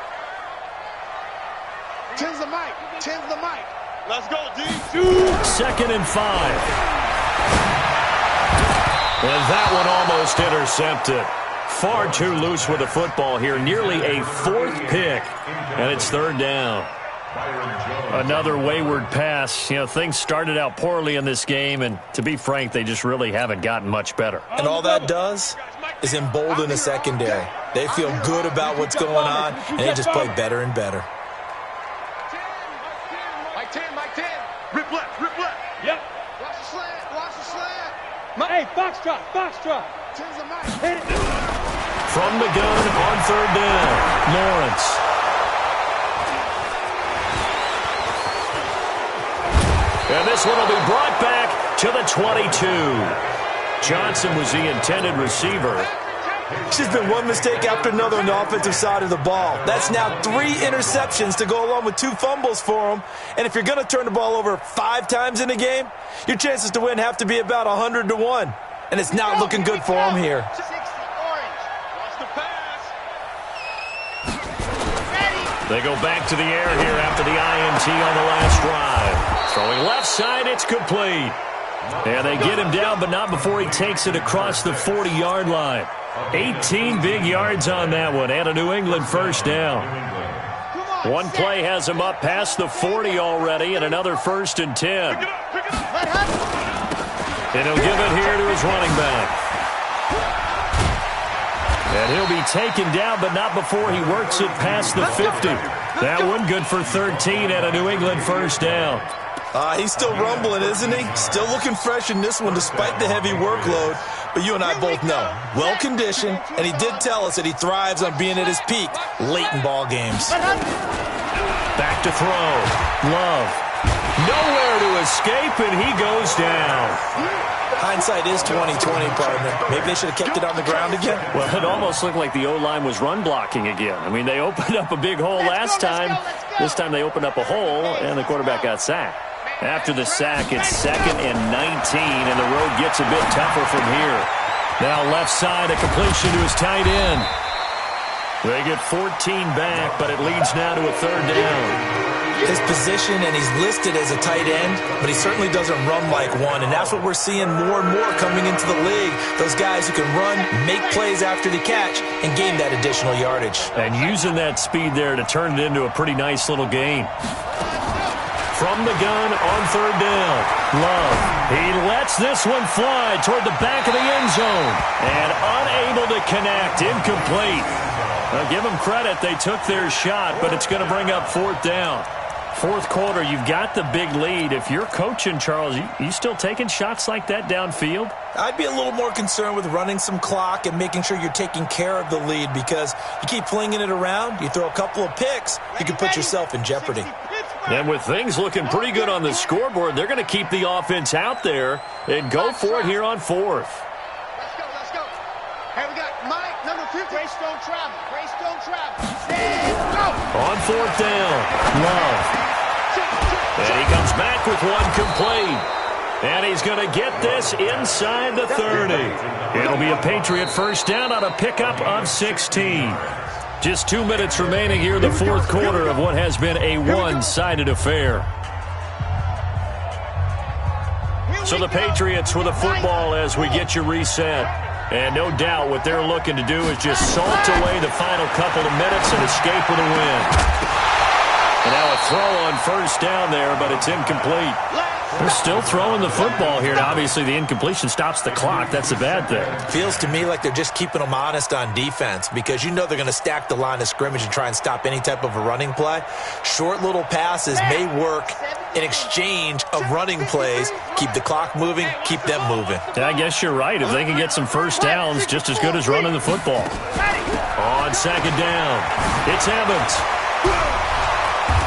10's the mic, 10's the mic. Let's go, D. 2nd and 5. And that one almost intercepted. Far too loose with the football here. Nearly a 4th pick. And it's 3rd down. Another wayward pass. You know, things started out poorly in this game, and to be frank, they just really haven't gotten much better. And all that does is embolden the secondary. They feel good about what's going on, and they just play better and better. Mike 10, Mike 10. Rip left, rip left. Yep. Watch the slant, watch the slant. Hey, box drop, box drop. 10's the mic. Hit it. From the gun on 3rd down, Lawrence. And this one will be brought back to the 22. Johnson was the intended receiver. It's just been one mistake after another on the offensive side of the ball. That's now 3 interceptions to go along with 2 fumbles for him. And if you're going to turn the ball over 5 times in a game, your chances to win have to be about 100 to 1. And it's not looking good for him here. 60 orange. Watch the pass. They go back to the air here after the INT on the last drive. Throwing left side, it's complete. And they get him down, but not before he takes it across the 40-yard line. 18 big yards on that one, and a New England first down. One play has him up past the 40 already, and another 1st and 10. And he'll give it here to his running back. And he'll be taken down, but not before he works it past the 50. That one good for 13 and a New England first down. He's still rumbling, isn't he? Still looking fresh in this one despite the heavy workload. But you and I both know, well-conditioned, and he did tell us that he thrives on being at his peak late in ball games. Back to throw. Love. Nowhere to escape, and he goes down. Hindsight is 20/20, partner. Maybe they should have kept it on the ground again. Well, it almost looked like the O-line was run blocking again. I mean, they opened up a big hole last time. This time they opened up a hole, and the quarterback got sacked. After the sack, it's 2nd and 19, and the road gets a bit tougher from here. Now left side, a completion to his tight end. They get 14 back, but it leads now to a 3rd down. His position, and he's listed as a tight end, but he certainly doesn't run like one, and that's what we're seeing more and more coming into the league. Those guys who can run, make plays after the catch, and gain that additional yardage. And using that speed there to turn it into a pretty nice little gain. From the gun on 3rd down, Love. He lets this one fly toward the back of the end zone, and unable to connect, incomplete. Now, give them credit, they took their shot, but it's going to bring up 4th down. 4th quarter, you've got the big lead. If you're coaching, Charles, you still taking shots like that downfield? I'd be a little more concerned with running some clock and making sure you're taking care of the lead, because you keep flinging it around, you throw a couple of picks, you can put yourself in jeopardy. And with things looking pretty good on the scoreboard, they're going to keep the offense out there and go for it here on 4th. Let's go, let's go. Hey, we got Mike, number 50. Grace don't travel, Grace don't travel. And go. On 4th down, Love. And he comes back with one complete. And he's going to get this inside the 30. It'll be a Patriot first down on a pickup of 16. Just 2 minutes remaining here in the 4th quarter of what has been a one-sided affair. So the Patriots with the football as we get you reset. And no doubt what they're looking to do is just salt away the final couple of minutes and escape with a win. And now a throw on first down there, but it's incomplete. They're still throwing the football here. Now, obviously, the incompletion stops the clock. That's a bad thing. Feels to me like they're just keeping them honest on defense, because you know they're going to stack the line of scrimmage and try and stop any type of a running play. Short little passes may work in exchange of running plays. Keep the clock moving, keep them moving. I guess you're right. If they can get some first downs, just as good as running the football. On 2nd down, it's Evans.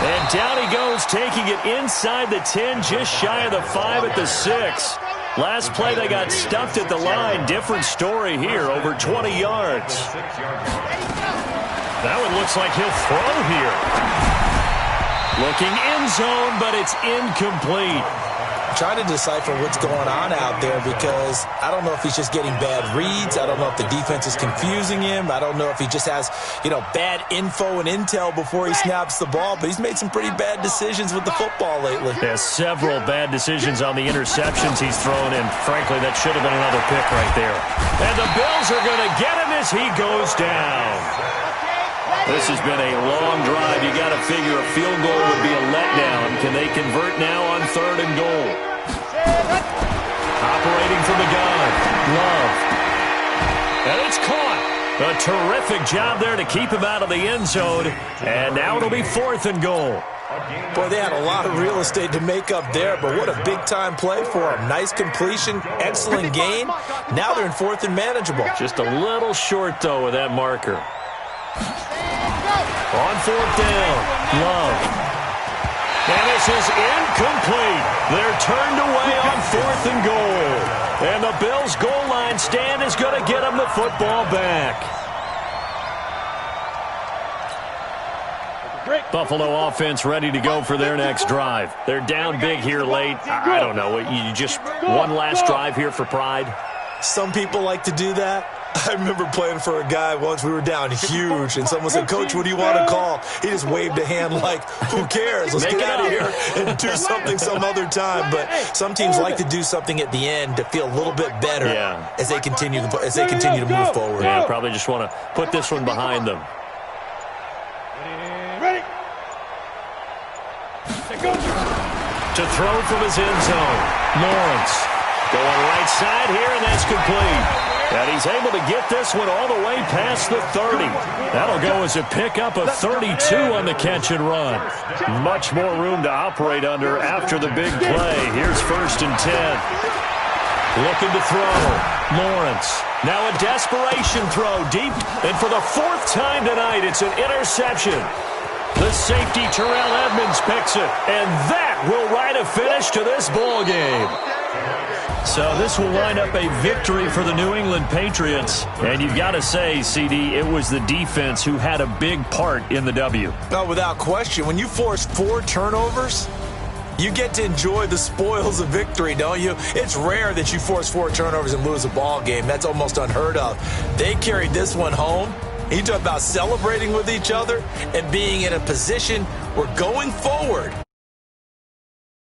And down he goes, taking it inside the 10, just shy of the 5 at the 6. Last play, they got stuffed at the line. Different story here, over 20 yards. That one looks like he'll throw here. Looking end zone, but it's incomplete. Trying to decipher what's going on out there because I don't know if he's just getting bad reads. I don't know if the defense is confusing him. I don't know if he just has, bad info and intel before he snaps the ball. But he's made some pretty bad decisions with the football lately. There's several bad decisions on the interceptions he's thrown, and frankly, that should have been another pick right there. And the Bills are going to get him as he goes down. This has been a long drive. You got to figure a field goal would be a letdown. Can they convert now on 3rd and goal? Operating from the gun, Love. And it's caught. A terrific job there to keep him out of the end zone. And now it'll be 4th and goal. Boy, they had a lot of real estate to make up there, but what a big-time play for them. Nice completion, excellent gain. Now they're in 4th and manageable. Just a little short, though, with that marker. On 4th down, Love. And this is incomplete. They're turned away on 4th and goal. And the Bills' goal line stand is going to get them the football back. Buffalo offense ready to go for their next drive. They're down big here late. I don't know. You just one last drive here for pride? Some people like to do that. I remember playing for a guy once. We were down huge, and someone said, "Coach, what do you want to call?" He just waved a hand like, "Who cares? Let's get out of here and do something some other time." But some teams like to do something at the end to feel a little bit better as they continue to move forward. Yeah, probably just want to put this one behind them. Ready? To throw from his end zone, Lawrence. Going right side here, and that's complete. And he's able to get this one all the way past the 30. That'll go as a pickup of 32 on the catch and run. Much more room to operate under after the big play. Here's 1st and 10. Looking to throw. Lawrence. Now a desperation throw deep. And for the 4th time tonight, it's an interception. The safety, Terrell Edmonds, picks it. And that will write a finish to this ball game. So this will wind up a victory for the New England Patriots. And you've got to say, CD, it was the defense who had a big part in the W. No, without question. When you force 4 turnovers, you get to enjoy the spoils of victory, don't you? It's rare that you force 4 turnovers and lose a ball game. That's almost unheard of. They carried this one home. You talk about celebrating with each other and being in a position where going forward,